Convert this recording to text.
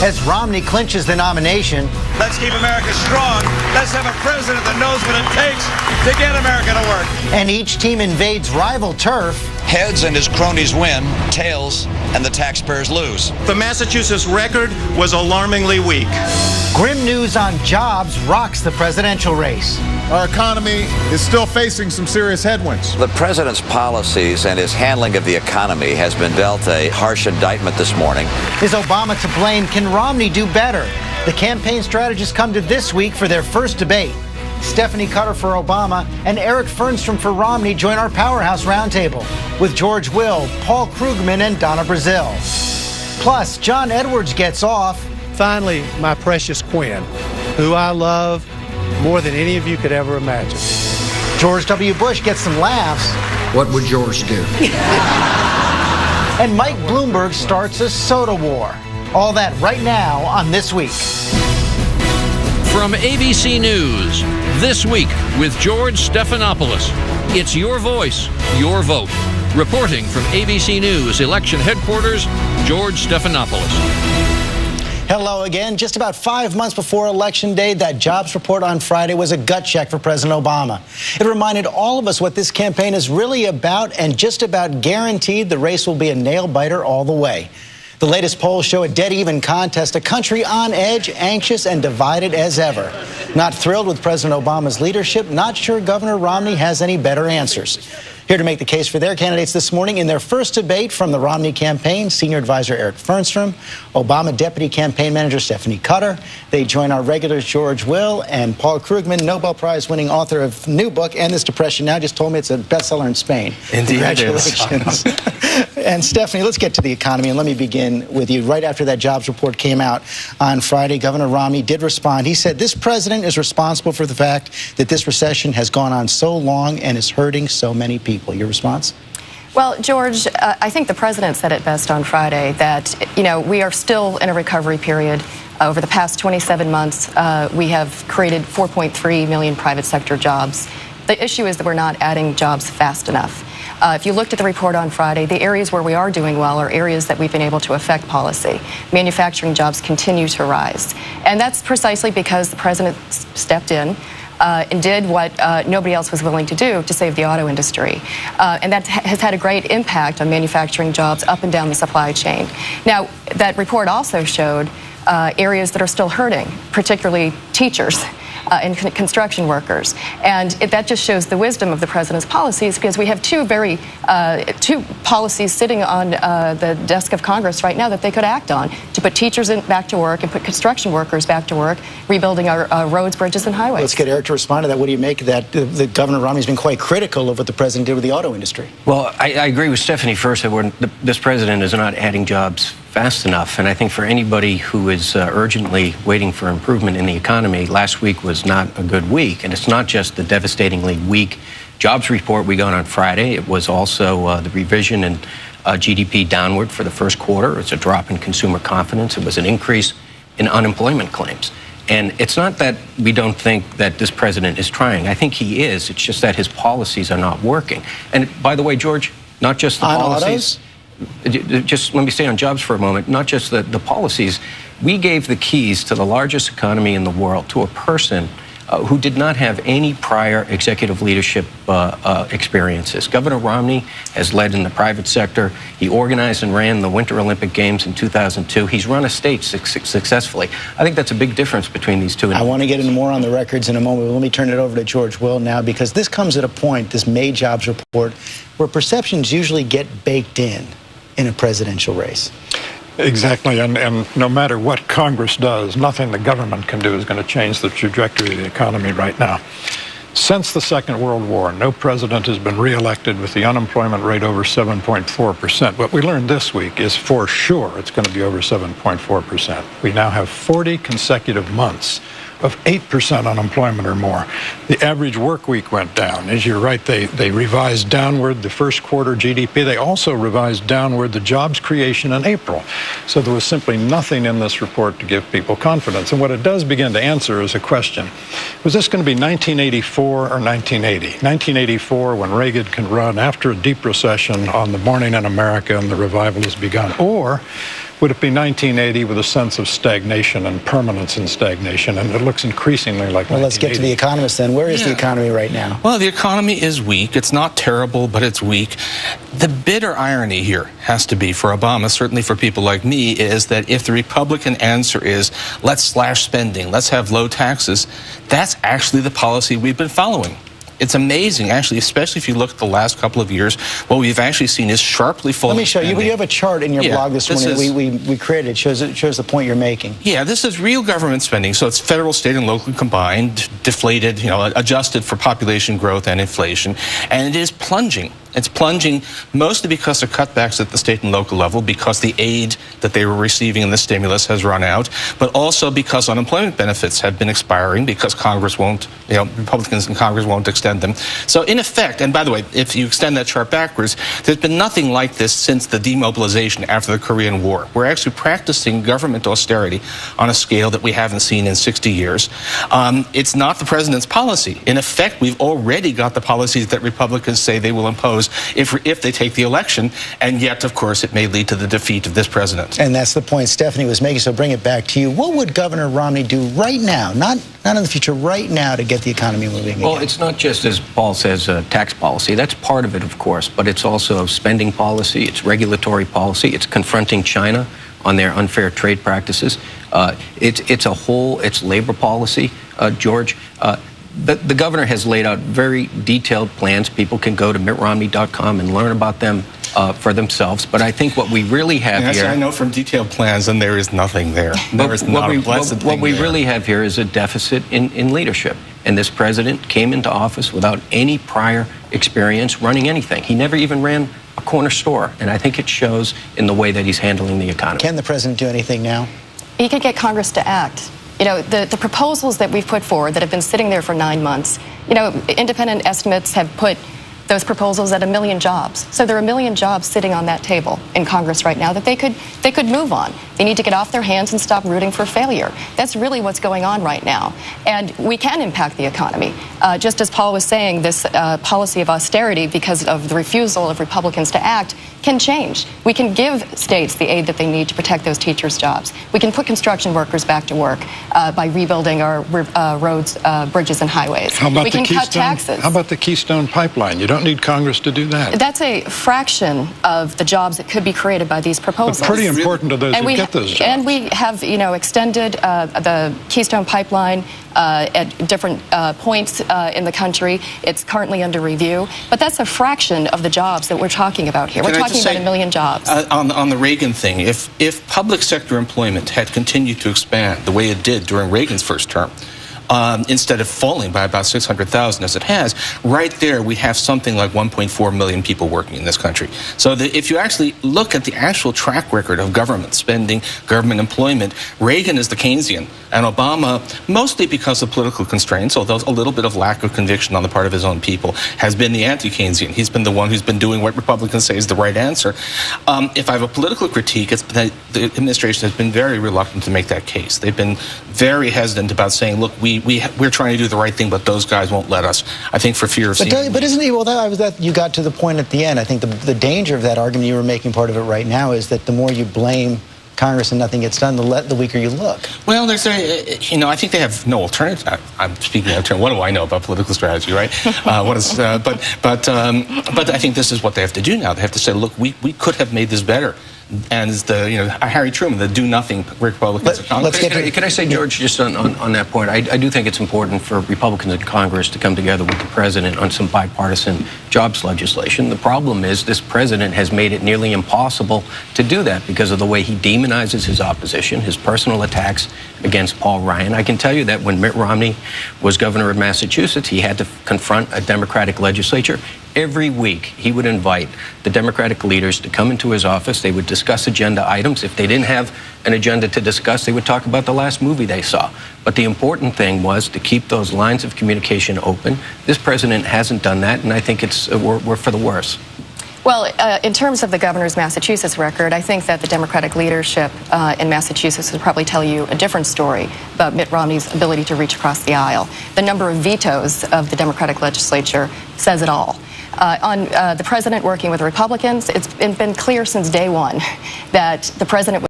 as Romney clinches the nomination. Let's keep America strong. Let's have a president that knows what it takes to get America to work. And each team invades rival turf. Heads and his cronies win, tails and the taxpayers lose. The Massachusetts record was alarmingly weak. Grim news on jobs rocks the presidential race. Our economy is still facing some serious headwinds. The president's policies and his handling of the economy has been dealt a harsh indictment this morning. Is Obama to blame? Can Romney do better? The campaign strategists come to this week for their first debate. Stephanie Cutter for Obama and Eric Fernstrom for Romney join our Powerhouse Roundtable with George Will, Paul Krugman, and Donna Brazile. Plus, John Edwards gets off. Finally, my precious Quinn, who I love more than any of you could ever imagine. George W. Bush gets some laughs. What would George do? And Mike Bloomberg starts a soda war. All that right now on This Week. From ABC News, This Week with George Stephanopoulos. It's your voice, your vote. Reporting from ABC News Election Headquarters, George Stephanopoulos. Hello again. Just about 5 months before Election Day, that jobs report on Friday was a gut check for President Obama. It reminded all of us what this campaign is really about, and just about guaranteed the race will be a nail-biter all the way. The latest polls show a dead-even contest, a country on edge, anxious, and divided as ever. Not thrilled with President Obama's leadership, not sure Governor Romney has any better answers. Here to make the case for their candidates this morning in their first debate from the Romney campaign, Senior Advisor Eric Fernstrom, Obama Deputy Campaign Manager Stephanie Cutter. They join our regulars George Will and Paul Krugman, Nobel Prize-winning author of new book, End This Depression Now, just told me it's a bestseller in Spain. Indeed. Congratulations. And Stephanie, let's get to the economy, and let me begin with you. Right after that jobs report came out on Friday, Governor Romney did respond. He said this president is responsible for the fact that this recession has gone on so long and is hurting so many people. Your response? Well, George, I think the president said it best on Friday that, we are still in a recovery period. Over the past 27 months, we have created 4.3 million private sector jobs. The issue is that we're not adding jobs fast enough. If you looked at the report on Friday, the areas where we are doing well are areas that we've been able to affect policy. Manufacturing jobs continue to rise. And that's precisely because the president stepped in and did what nobody else was willing to do to save the auto industry. And that has had a great impact on manufacturing jobs up and down the supply chain. Now, that report also showed areas that are still hurting, particularly teachers and construction workers. And that just shows the wisdom of the president's policies, because we have two policies sitting on the desk of Congress right now that they could act on to put teachers back to work and put construction workers back to work, rebuilding our roads, bridges, and highways. Let's get Eric to respond to that. What do you make of that? The Governor Romney's been quite critical of what the president did with the auto industry. Well, I agree with Stephanie first that this president is not adding jobs fast enough. And I think for anybody who is urgently waiting for improvement in the economy, last week was not a good week. And it's not just the devastatingly weak jobs report we got on Friday. It was also the revision in GDP downward for the first quarter. It's a drop in consumer confidence. It was an increase in unemployment claims. And it's not that we don't think that this president is trying. I think he is. It's just that his policies are not working. And by the way, George, not just the policies. Autos? Just let me stay on jobs for a moment, not just the policies. We gave the keys to the largest economy in the world to a person who did not have any prior executive leadership experiences. Governor Romney has led in the private sector. He organized and ran the Winter Olympic Games in 2002. He's run a state successfully. I think that's a big difference between these two. I want to get into more on the records in a moment, but let me turn it over to George Will now, because this comes at a point, this May jobs report, where perceptions usually get baked in a presidential race. Exactly, and no matter what Congress does, nothing the government can do is going to change the trajectory of the economy right now. Since the Second World War, no president has been reelected with the unemployment rate over 7.4%. What we learned this week is for sure it's going to be over 7.4%. We now have 40 consecutive months of 8% unemployment or more. The average work week went down. As you're right, they revised downward the first quarter GDP. They also revised downward the jobs creation in April. So there was simply nothing in this report to give people confidence. And what it does begin to answer is a question. Was this going to be 1984 or 1980? 1984, when Reagan can run after a deep recession on the morning in America and the revival has begun. Or would it be 1980 with a sense of stagnation and permanence in stagnation? And it looks increasingly like Well, let's get to the economist then. Where is the economy right now? Well, the economy is weak. It's not terrible, but it's weak. The bitter irony here has to be for Obama, certainly for people like me, is that if the Republican answer is let's slash spending, let's have low taxes, that's actually the policy we've been following. It's amazing, actually, especially if you look at the last couple of years. What we've actually seen is sharply falling. Let me show you. You have a chart in your blog this morning that we created. It shows the point you're making. Yeah, this is real government spending. So it's federal, state, and local combined, deflated, adjusted for population growth and inflation. And it is plunging. It's plunging mostly because of cutbacks at the state and local level, because the aid that they were receiving in the stimulus has run out, but also because unemployment benefits have been expiring because Congress won't, Republicans in Congress won't extend them. So in effect, and by the way, if you extend that chart backwards, there's been nothing like this since the demobilization after the Korean War. We're actually practicing government austerity on a scale that we haven't seen in 60 years. It's not the president's policy. In effect, we've already got the policies that Republicans say they will impose if they take the election, and yet, of course, it may lead to the defeat of this president. And that's the point Stephanie was making, so bring it back to you. What would Governor Romney do right now, not in the future, right now, to get the economy moving again? Well, it's not just, as Paul says, tax policy. That's part of it, of course, but it's also spending policy, it's regulatory policy, it's confronting China on their unfair trade practices. It's labor policy, George. The governor has laid out very detailed plans. People can go to mittromney.com and learn about them for themselves. But I think what we really have here... I know from detailed plans, and there is nothing there. There is not a blessed thing What we really have here is a deficit in leadership. And this president came into office without any prior experience running anything. He never even ran a corner store. And I think it shows in the way that he's handling the economy. Can the president do anything now? He could get Congress to act. The proposals that we've put forward that have been sitting there for 9 months, independent estimates have put those proposals at 1 million jobs. So there are 1 million jobs sitting on that table in Congress right now that they could move on. They need to get off their hands and stop rooting for failure. That's really what's going on right now. And we can impact the economy. Just as Paul was saying, this policy of austerity, because of the refusal of Republicans to act, can change. We can give states the aid that they need to protect those teachers' jobs. We can put construction workers back to work by rebuilding our roads, bridges, and highways. We can cut taxes. How about the Keystone Pipeline? You don't need Congress to do that. That's a fraction of the jobs that could be created by these proposals. But pretty important to those who get those jobs. And we have, extended the Keystone Pipeline at different points in the country. It's currently under review. But that's a fraction of the jobs that we're talking about here. We're talking about 1 million jobs. On the Reagan thing, if public sector employment had continued to expand the way it did during Reagan's first term, instead of falling by about 600,000 as it has, right there we have something like 1.4 million people working in this country. So if you actually look at the actual track record of government spending, government employment, Reagan is the Keynesian, and Obama, mostly because of political constraints, although a little bit of lack of conviction on the part of his own people, has been the anti-Keynesian. He's been the one who's been doing what Republicans say is the right answer. If I have a political critique, it's that the administration has been very reluctant to make that case. They've been very hesitant about saying, look, we're trying to do the right thing, but those guys won't let us. I think for fear of seeing... But isn't it, that you got to the point at the end. I think the danger of that argument, you were making part of it right now, is that the more you blame Congress and nothing gets done, the weaker you look. Well, there's I think they have no alternative. I'm speaking of term. What do I know about political strategy, right? But I think this is what they have to do now. They have to say, look, we could have made this better. And it's Harry Truman, the do-nothing Republicans in Congress. Can I say, George, just on that point, I do think it's important for Republicans in Congress to come together with the president on some bipartisan jobs legislation. The problem is this president has made it nearly impossible to do that because of the way he demonizes his opposition, his personal attacks against Paul Ryan. I can tell you that when Mitt Romney was governor of Massachusetts, he had to confront a Democratic legislature. Every week, he would invite the Democratic leaders to come into his office. They would discuss agenda items. If they didn't have an agenda to discuss, they would talk about the last movie they saw. But the important thing was to keep those lines of communication open. This president hasn't done that, and I think we're for the worse. Well, in terms of the governor's Massachusetts record, I think that the Democratic leadership in Massachusetts would probably tell you a different story about Mitt Romney's ability to reach across the aisle. The number of vetoes of the Democratic legislature says it all. On the president working with Republicans, it's been clear since day one that the president